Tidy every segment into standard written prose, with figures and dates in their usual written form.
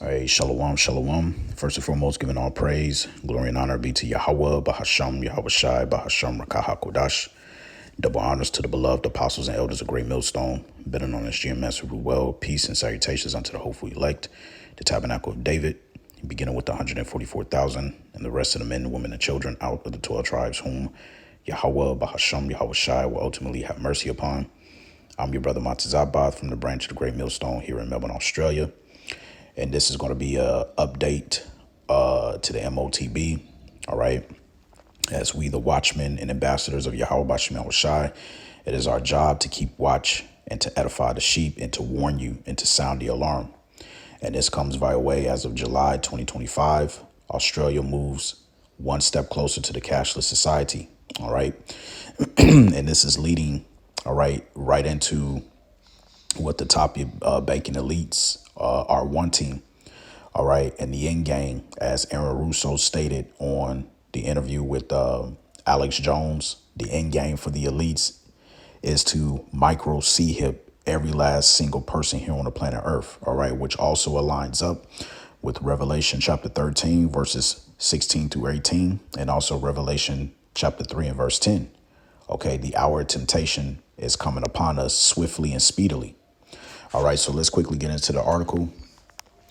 Hey, shalom, shalom. First and foremost, giving all praise, glory, and honor be to Yahweh, Bahasham, Yahweh Shai, Bahasham, Rakaha Kodash. Double honors to the beloved apostles and elders of Great Millstone, better known as GMS, who rule well. Peace and salutations unto the hopeful elect, the tabernacle of David, beginning with the 144,000 and the rest of the men, the women, and children out of the 12 tribes, whom Yahweh, Bahasham, Yahweh Shai will ultimately have mercy upon. I'm your brother M.O.T.B from the branch of the Great Millstone here in Melbourne, Australia. And this is going to be a update to the M.O.T.B. All right. As we, the watchmen and ambassadors of Yahweh Bashim Shai, it is our job to keep watch and to edify the sheep and to warn you and to sound the alarm. And this comes via way as of July 2025. Australia moves one step closer to the cashless society. All right. And this is leading, all right into what the top banking elites are wanting, all right, and the end game, as Aaron Russo stated on the interview with Alex Jones, the end game for the elites is to micro C-hip every last single person here on the planet Earth, all right, which also aligns up with Revelation chapter 13, verses 16 through 18, and also Revelation chapter 3 and verse 10. Okay, the hour of temptation is coming upon us swiftly and speedily. All right, so let's quickly get into the article.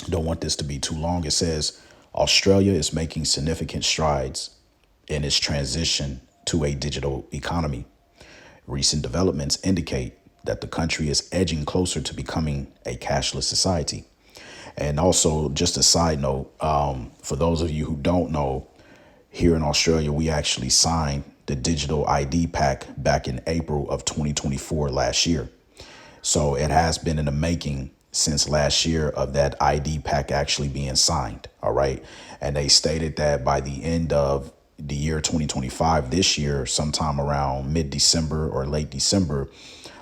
Don't want this to be too long. It says Australia is making significant strides in its transition to a digital economy. Recent developments indicate that the country is edging closer to becoming a cashless society. And also, just a side note, for those of you who don't know, here in Australia, we actually signed the digital ID pack back in April of 2024 last year. So it has been in the making since last year of that ID pack actually being signed. All right. And they stated that by the end of the year 2025, this year, sometime around mid-December or late December,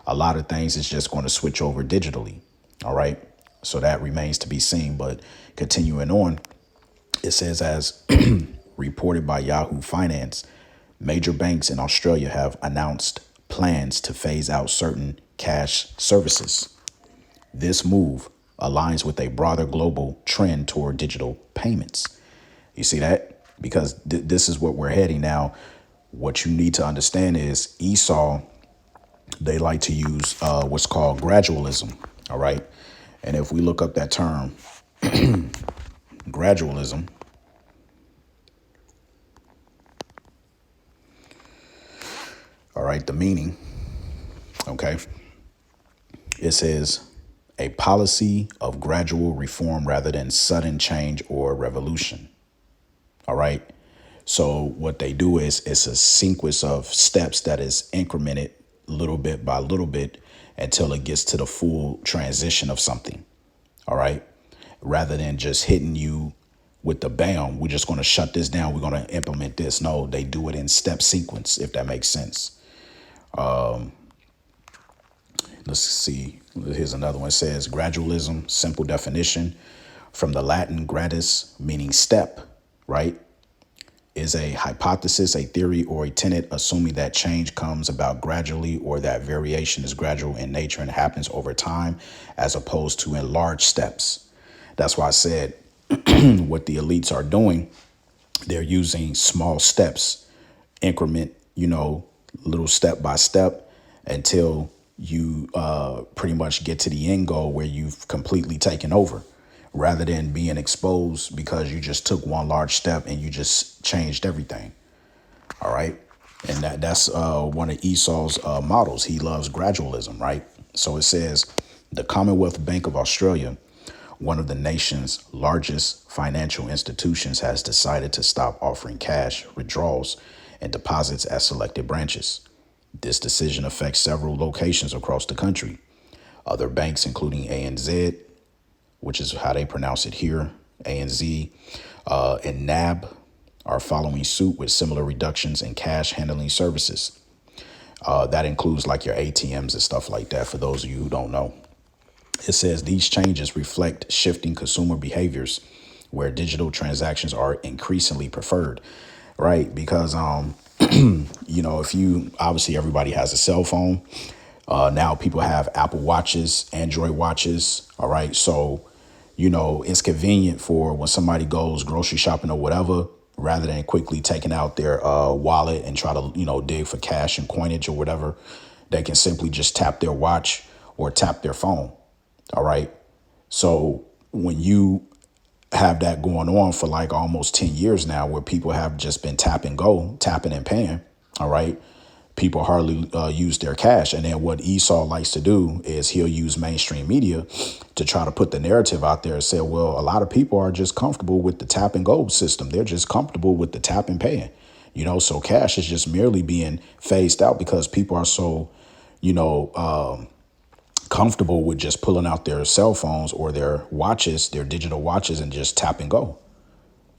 a lot of things is just going to switch over digitally. All right. So that remains to be seen. But continuing on, it says, as reported by Yahoo Finance, major banks in Australia have announced plans to phase out certain cash services. This move aligns with a broader global trend toward digital payments. You see that? Because this is what we're heading now. What you need to understand is Esau, they like to use what's called gradualism. All right. And if we look up that term, gradualism, all right, the meaning, okay, it says a policy of gradual reform rather than sudden change or revolution. All right. So what they do is it's a sequence of steps that is incremented little bit by little bit until it gets to the full transition of something. All right. Rather than just hitting you with the bam, we're just going to shut this down. We're going to implement this. No, they do it in step sequence, if that makes sense. Let's see. Here's another one. It says gradualism, simple definition from the Latin gradus, meaning step, right? Is a hypothesis, a theory, or a tenet assuming that change comes about gradually or that variation is gradual in nature and happens over time as opposed to in large steps. That's why I said what the elites are doing, they're using small steps, increment, little step by step until you pretty much get to the end goal where you've completely taken over, rather than being exposed because you just took one large step and you just changed everything. All right. And that's one of Esau's models. He loves gradualism. Right. So it says the Commonwealth Bank of Australia, one of the nation's largest financial institutions, has decided to stop offering cash withdrawals and deposits at selected branches. This decision affects several locations across the country. Other banks, including ANZ, which is how they pronounce it here, ANZ, and NAB, are following suit with similar reductions in cash handling services. That includes like your ATMs and stuff like that, for those of you who don't know. It says these changes reflect shifting consumer behaviors where digital transactions are increasingly preferred, right? Because, if you, obviously everybody has a cell phone. Now people have Apple Watches, Android watches. All right. So It's convenient for when somebody goes grocery shopping or whatever, rather than quickly taking out their wallet and try to, dig for cash and coinage or whatever. They can simply just tap their watch or tap their phone. All right. So when you have that going on for like almost 10 years now, where people have just been tap and go, tapping and paying. All right. People hardly use their cash. And then what Esau likes to do is he'll use mainstream media to try to put the narrative out there and say, well, a lot of people are just comfortable with the tap and go system. They're just comfortable with the tap and paying, so cash is just merely being phased out because people are so, comfortable with just pulling out their cell phones or their watches, their digital watches, and just tap and go.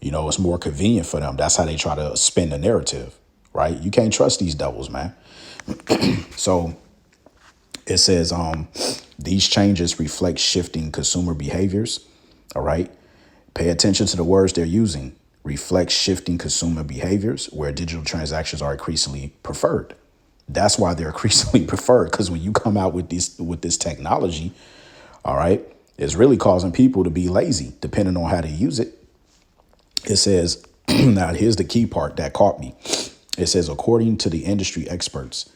It's more convenient for them. That's how they try to spin the narrative, right? You can't trust these devils, man. So it says these changes reflect shifting consumer behaviors. All right. Pay attention to the words they're using. Reflect shifting consumer behaviors where digital transactions are increasingly preferred. That's why they're increasingly preferred, because when you come out with this technology, all right, it's really causing people to be lazy, depending on how they use it. It says, now here's the key part that caught me. It says, according to the industry experts,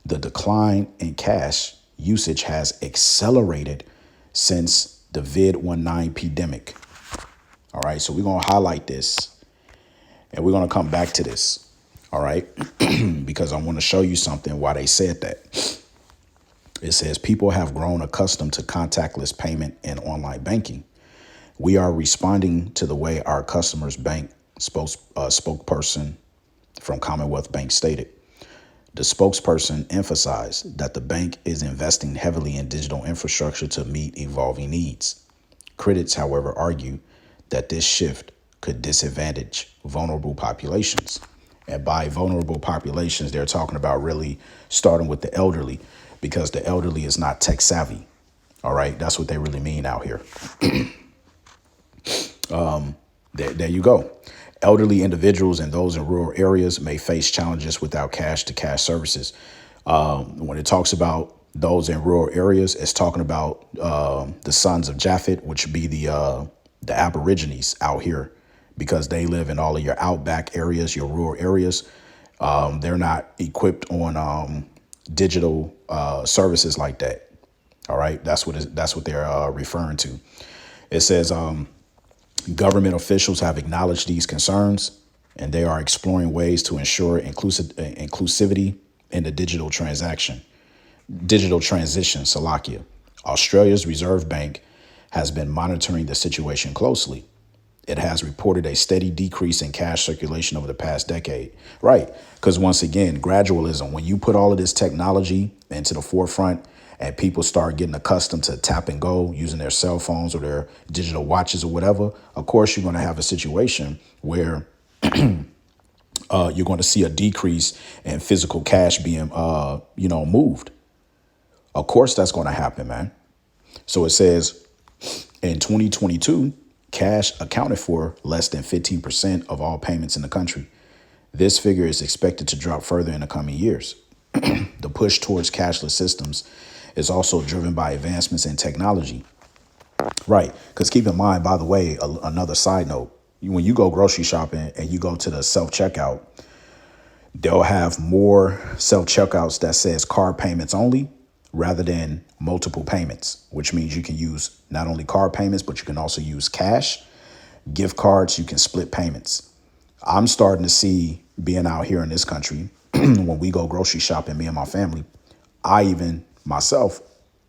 the decline in cash usage has accelerated since the vid-19 pandemic. All right, so we're going to highlight this and we're going to come back to this. All right, because I want to show you something why they said that. It says people have grown accustomed to contactless payment and online banking. We are responding to the way our customers bank, spokesperson from Commonwealth Bank stated. The spokesperson emphasized that the bank is investing heavily in digital infrastructure to meet evolving needs. Critics, however, argue that this shift could disadvantage vulnerable populations. And by vulnerable populations, they're talking about really starting with the elderly, because the elderly is not tech savvy. All right. That's what they really mean out here. There you go. Elderly individuals and those in rural areas may face challenges without cash to cash services. When it talks about those in rural areas, it's talking about the sons of Japhet, which would be the Aborigines out here, because they live in all of your outback areas, your rural areas. They're not equipped on digital services like that. All right. That's what they're referring to. It says government officials have acknowledged these concerns, and they are exploring ways to ensure inclusivity in the digital transition. Salakia. Australia's Reserve Bank has been monitoring the situation closely. It has reported a steady decrease in cash circulation over the past decade. Right. Because once again, gradualism, when you put all of this technology into the forefront and people start getting accustomed to tap and go using their cell phones or their digital watches or whatever, of course, you're going to have a situation where you're going to see a decrease in physical cash being, moved. Of course, that's going to happen, man. So it says in 2022, cash accounted for less than 15% of all payments in the country. This figure is expected to drop further in the coming years. The push towards cashless systems is also driven by advancements in technology. Right. Because keep in mind, by the way, another side note, when you go grocery shopping and you go to the self-checkout, they'll have more self-checkouts that says card payments only rather than multiple payments, which means you can use not only card payments, but you can also use cash, gift cards. You can split payments. I'm starting to see, being out here in this country, when we go grocery shopping, me and my family, I even myself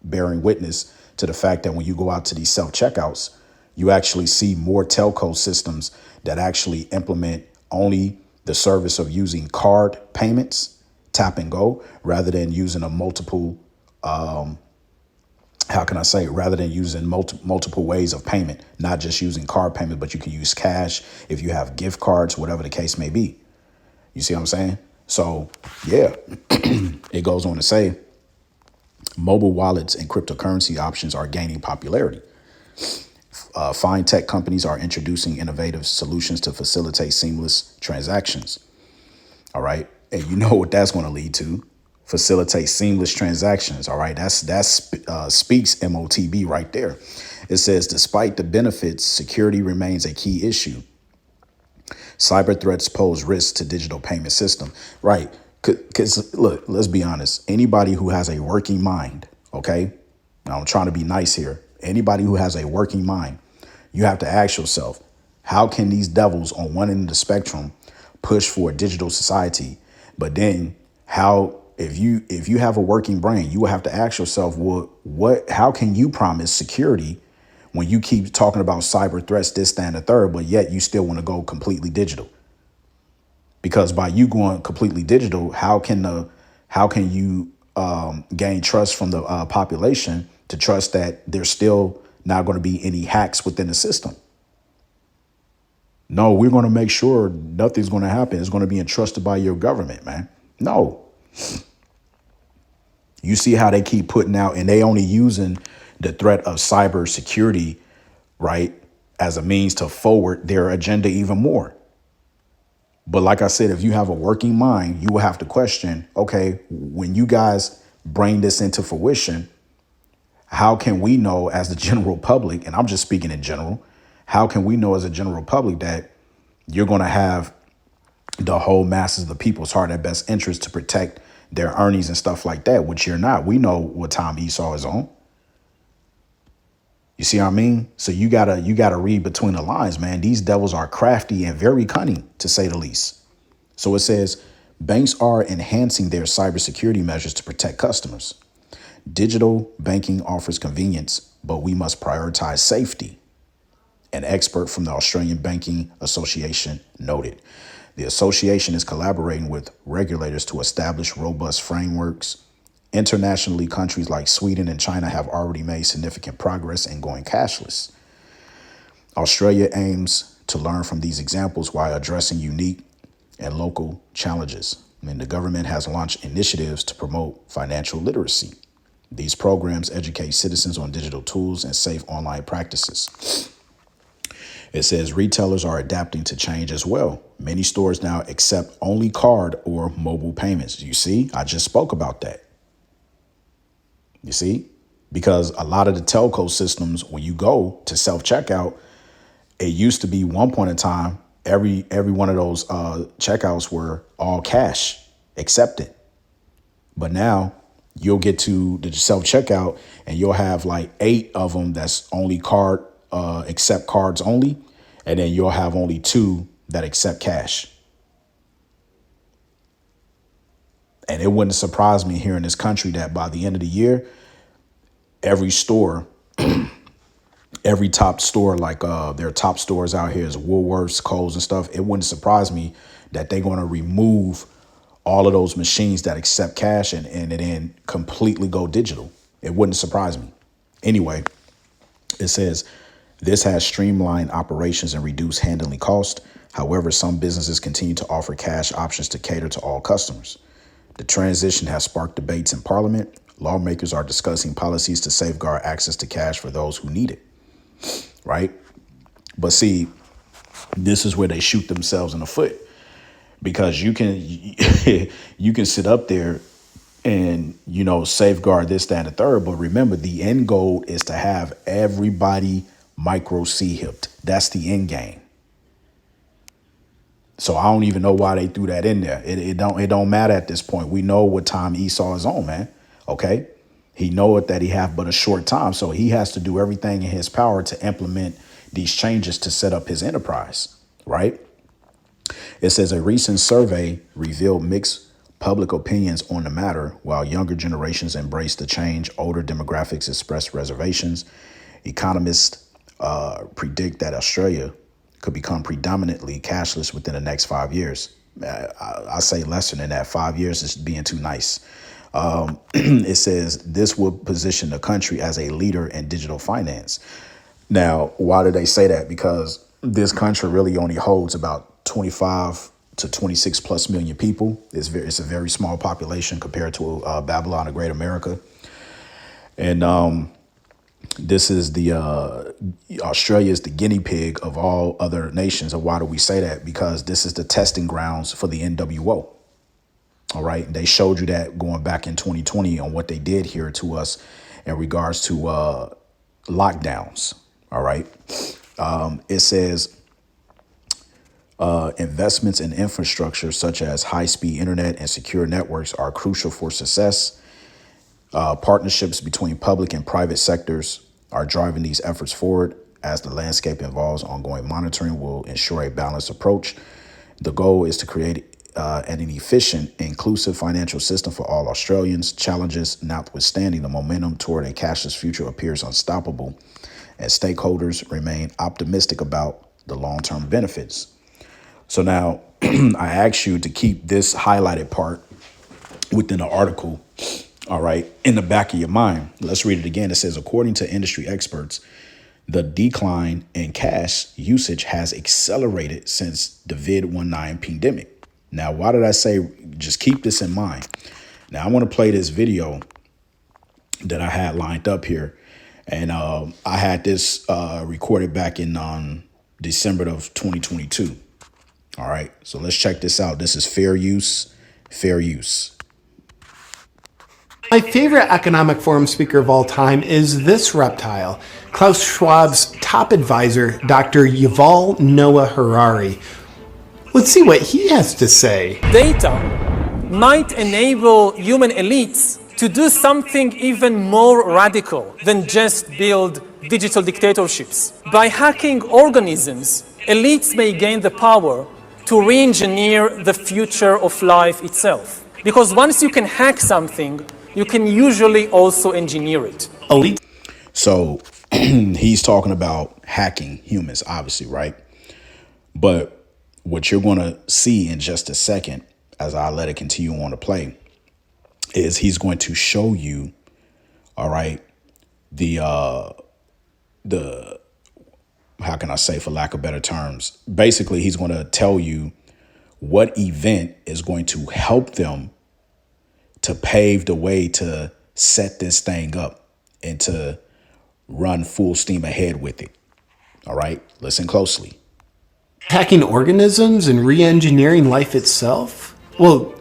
bearing witness to the fact that when you go out to these self-checkouts, you actually see more telco systems that actually implement only the service of using card payments, tap and go, rather than using a multiple rather than using multiple ways of payment, not just using card payment, but you can use cash if you have gift cards, whatever the case may be. You see what I'm saying? So, yeah, it goes on to say mobile wallets and cryptocurrency options are gaining popularity. Fintech companies are introducing innovative solutions to facilitate seamless transactions. All right. And you know what that's going to lead to. Facilitate seamless transactions. All right. That's speaks M.O.T.B right there. It says, despite the benefits, security remains a key issue. Cyber threats pose risks to digital payment system. Right. Because look, let's be honest. Anybody who has a working mind, okay? Now I'm trying to be nice here. Anybody who has a working mind, you have to ask yourself, how can these devils on one end of the spectrum push for a digital society? But then how, if you have a working brain, you will have to ask yourself, well, how can you promise security when you keep talking about cyber threats, this, that, and the third, but yet you still want to go completely digital? Because by you going completely digital, how can you gain trust from the population to trust that there's still not going to be any hacks within the system? No, we're going to make sure nothing's going to happen. It's going to be entrusted by your government, man. No. You see how they keep putting out, and they only using the threat of cyber security, right, as a means to forward their agenda even more. But like I said, if you have a working mind, you will have to question, okay, when you guys bring this into fruition, how can we know as the general public, and I'm just speaking in general, how can we know as a general public that you're going to have the whole masses of the people's heart at best interest to protect their earnings and stuff like that, which you're not? We know what time Esau is on. You see what I mean? So you gotta read between the lines, man. These devils are crafty and very cunning, to say the least. So it says banks are enhancing their cybersecurity measures to protect customers. Digital banking offers convenience, but we must prioritize safety. An expert from the Australian Banking Association noted. The association is collaborating with regulators to establish robust frameworks. Internationally, countries like Sweden and China have already made significant progress in going cashless. Australia aims to learn from these examples while addressing unique and local challenges. The government has launched initiatives to promote financial literacy. These programs educate citizens on digital tools and safe online practices. It says retailers are adapting to change as well. Many stores now accept only card or mobile payments. You see, I just spoke about that. You see, because a lot of the telco systems, when you go to self-checkout, it used to be one point in time, every one of those checkouts were all cash accepted. But now you'll get to the self-checkout and you'll have like 8 of them that's only card, accept cards only. And then you'll have only 2 that accept cash. And it wouldn't surprise me here in this country that by the end of the year, every store, every top store, like their top stores out here is Woolworths, Kohl's and stuff. It wouldn't surprise me that they're going to remove all of those machines that accept cash and then completely go digital. It wouldn't surprise me. Anyway, it says this has streamlined operations and reduced handling cost. However, some businesses continue to offer cash options to cater to all customers. The transition has sparked debates in Parliament. Lawmakers are discussing policies to safeguard access to cash for those who need it. Right. But see, this is where they shoot themselves in the foot, because you can you can sit up there and, safeguard this, that, and the third. But remember, the end goal is to have everybody micro C-hipped. That's the end game. So I don't even know why they threw that in there. It don't matter at this point. We know what time Esau is on, man. OK, he know it that he have but a short time. So he has to do everything in his power to implement these changes to set up his enterprise. Right. It says a recent survey revealed mixed public opinions on the matter. While younger generations embrace the change, older demographics express reservations. Economists predict that Australia could become predominantly cashless within the next 5 years. I say lesser than that. 5 years is being too nice. It says this will position the country as a leader in digital finance. Now, why do they say that? Because this country really only holds about 25 to 26 plus million people. It's a very small population compared to Babylon, the Great America. And this is Australia is the guinea pig of all other nations. And why do we say that? Because this is the testing grounds for the NWO. All right. And they showed you that going back in 2020 on what they did here to us in regards to lockdowns. All right. It says investments in infrastructure such as high-speed internet and secure networks are crucial for success. Partnerships between public and private sectors are driving these efforts forward. As the landscape evolves, ongoing monitoring will ensure a balanced approach. The goal is to create an efficient, inclusive financial system for all Australians. Challenges notwithstanding, the momentum toward a cashless future appears unstoppable, and stakeholders remain optimistic about the long-term benefits. So now I ask you to keep this highlighted part within the article, all right, in the back of your mind. Let's read it again. It says, according to industry experts, the decline in cash usage has accelerated since the COVID-19 pandemic. Now, why did I say just keep this in mind? Now, I want to play this video that I had lined up here. And I had this recorded back in December of 2022. All right, so let's check this out. This is fair use, fair use. My favorite economic forum speaker of all time is this reptile, Klaus Schwab's top advisor, Dr. Yuval Noah Harari. Let's see what he has to say. Data might enable human elites to do something even more radical than just build digital dictatorships. By hacking organisms, elites may gain the power to re-engineer the future of life itself. Because once you can hack something, you can usually also engineer it. So he's talking about hacking humans, obviously, right? But what you're going to see in just a second, as I let it continue on to play, is he's going to show you, all right, the how can I say, for lack of better terms, basically he's going to tell you what event is going to help them to pave the way to set this thing up and to run full steam ahead with it. All right, listen closely. Hacking organisms and re-engineering life itself? Well,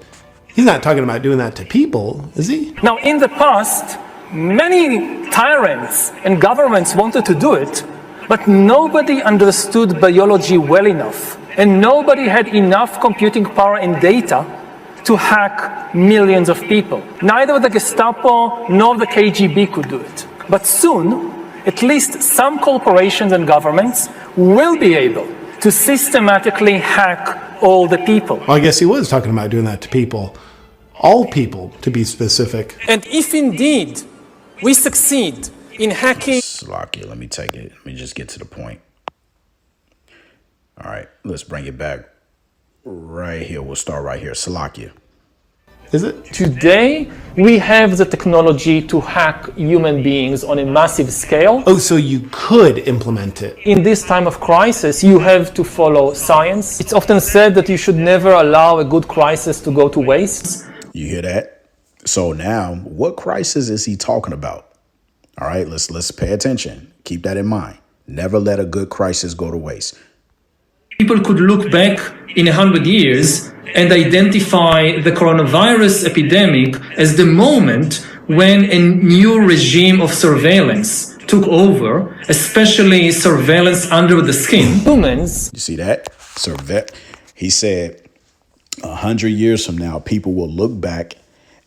he's not talking about doing that to people, is he? Now, in the past, many tyrants and governments wanted to do it, but nobody understood biology well enough, and nobody had enough computing power and data to hack millions of people. Neither the Gestapo nor the KGB could do it. But soon, at least some corporations and governments will be able to systematically hack all the people. Well, I guess he was talking about doing that to people. All people, to be specific. And if indeed we succeed in hacking... Slocky, let me take it. Let me just get to the point. All right, let's bring it back right here. We'll start right here. Slovakia. Is it? Today, we have the technology to hack human beings on a massive scale. Oh, so you could implement it. In this time of crisis, you have to follow science. It's often said that you should never allow a good crisis to go to waste. You hear that? So now, what crisis is he talking about? All right, let's pay attention. Keep that in mind. Never let a good crisis go to waste. People could look back in 100 years and identify the coronavirus epidemic as the moment when a new regime of surveillance took over, especially surveillance under the skin. Humans. You see that? He said 100 years from now, people will look back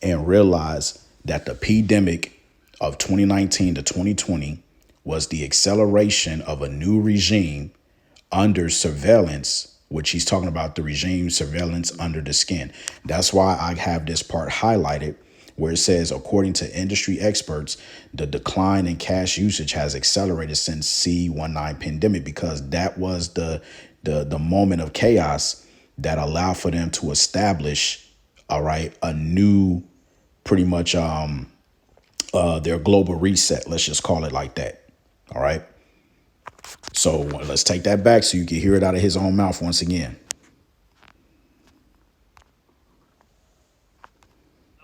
and realize that the pandemic of 2019 to 2020 was the acceleration of a new regime under surveillance, which he's talking about the regime surveillance under the skin. That's why I have this part highlighted where it says, according to industry experts, the decline in cash usage has accelerated since C-19 pandemic, because that was the moment of chaos that allowed for them to establish, all right, a new, pretty much their global reset. Let's just call it like that. All right. So let's take that back so you can hear it out of his own mouth once again.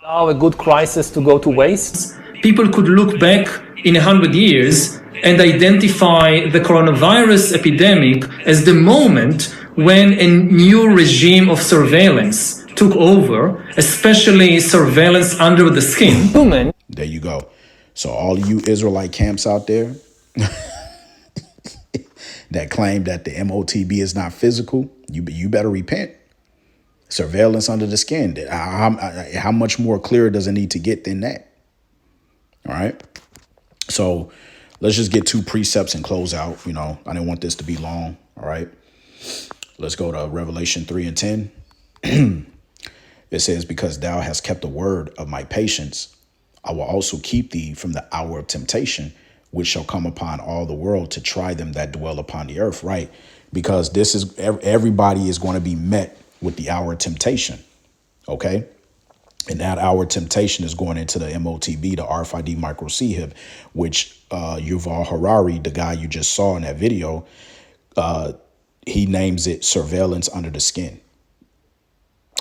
Allow a good crisis to go to waste. People could look back in 100 years and identify the coronavirus epidemic as the moment when a new regime of surveillance took over, especially surveillance under the skin. Human. There you go. So all you Israelite camps out there, that claim that the M.O.T.B is not physical, you better repent. Surveillance under the skin. How much more clear does it need to get than that? All right. So let's just get 2 precepts and close out. I didn't want this to be long. All right. Let's go to Revelation 3 and 10. It says, because thou hast kept the word of my patience, I will also keep thee from the hour of temptation, which shall come upon all the world to try them that dwell upon the earth. Right. Because everybody is going to be met with the hour of temptation. OK. And that hour of temptation is going into the M.O.T.B, the RFID micro CHIP, which Yuval Harari, the guy you just saw in that video, he names it surveillance under the skin.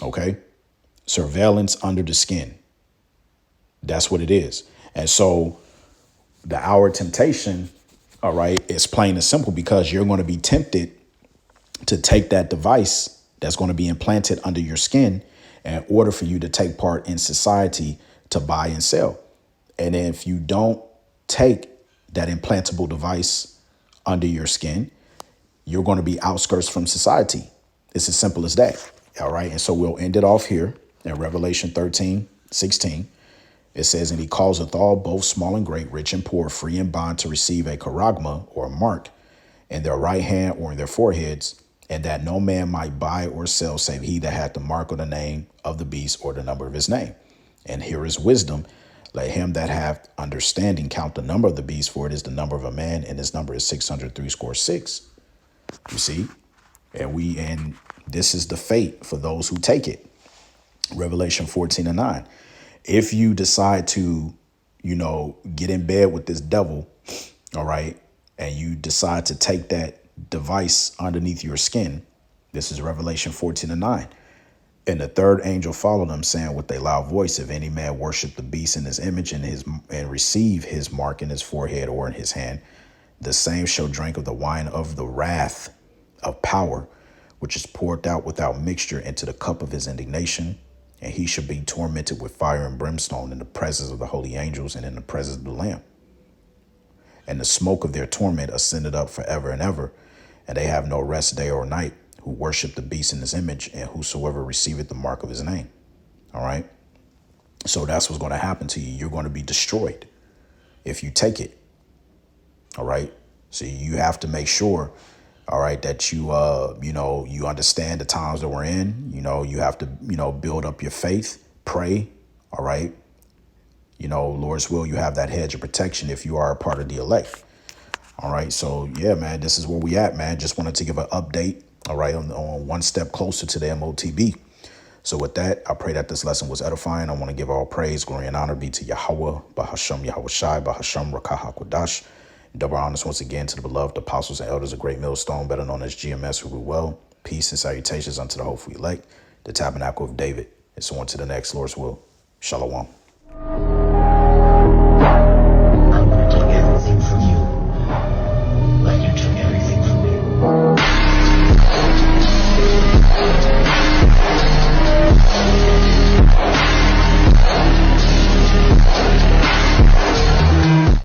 OK. Surveillance under the skin. That's what it is. And so the hour of temptation, all right, is plain and simple, because you're going to be tempted to take that device that's going to be implanted under your skin in order for you to take part in society, to buy and sell. And if you don't take that implantable device under your skin, you're going to be outskirts from society. It's as simple as that. All right. And so we'll end it off here in Revelation 13:16. It says, and he causeth all, both small and great, rich and poor, free and bond, to receive a charagma, or a mark, in their right hand or in their foreheads, and that no man might buy or sell save he that hath the mark of the name of the beast or the number of his name. And here is wisdom. Let him that hath understanding count the number of the beast, for it is the number of a man, and his number is 666. You see? And this is the fate for those who take it. Revelation 14:9. If you decide to, get in bed with this devil, all right, and you decide to take that device underneath your skin, this is Revelation 14:9. And the third angel followed them, saying with a loud voice, if any man worship the beast in his image and receive his mark in his forehead or in his hand, the same shall drink of the wine of the wrath of power, which is poured out without mixture into the cup of his indignation. And he shall be tormented with fire and brimstone in the presence of the holy angels and in the presence of the Lamb. And the smoke of their torment ascended up forever and ever. And they have no rest day or night, who worship the beast in his image, and whosoever receiveth the mark of his name. All right. So that's what's going to happen to you. You're going to be destroyed if you take it. All right. So you have to make sure, all right, that you understand the times that we're in. You have to, build up your faith, pray. All right. Lord's will, you have that hedge of protection if you are a part of the elect. All right. So, yeah, man, this is where we at, man. Just wanted to give an update. All right. On one step closer to the M.O.T.B. So with that, I pray that this lesson was edifying. I want to give all praise, glory, and honor be to Yahweh, Bahasham Yahweh Shai, Bahasham Rakah HaKodash. Double honors once again to the beloved apostles and elders of Great Millstone, better known as GMS, who rule well. Peace and salutations unto the hopeful elect, the tabernacle of David. And so on to the next Lord's will. Shalom.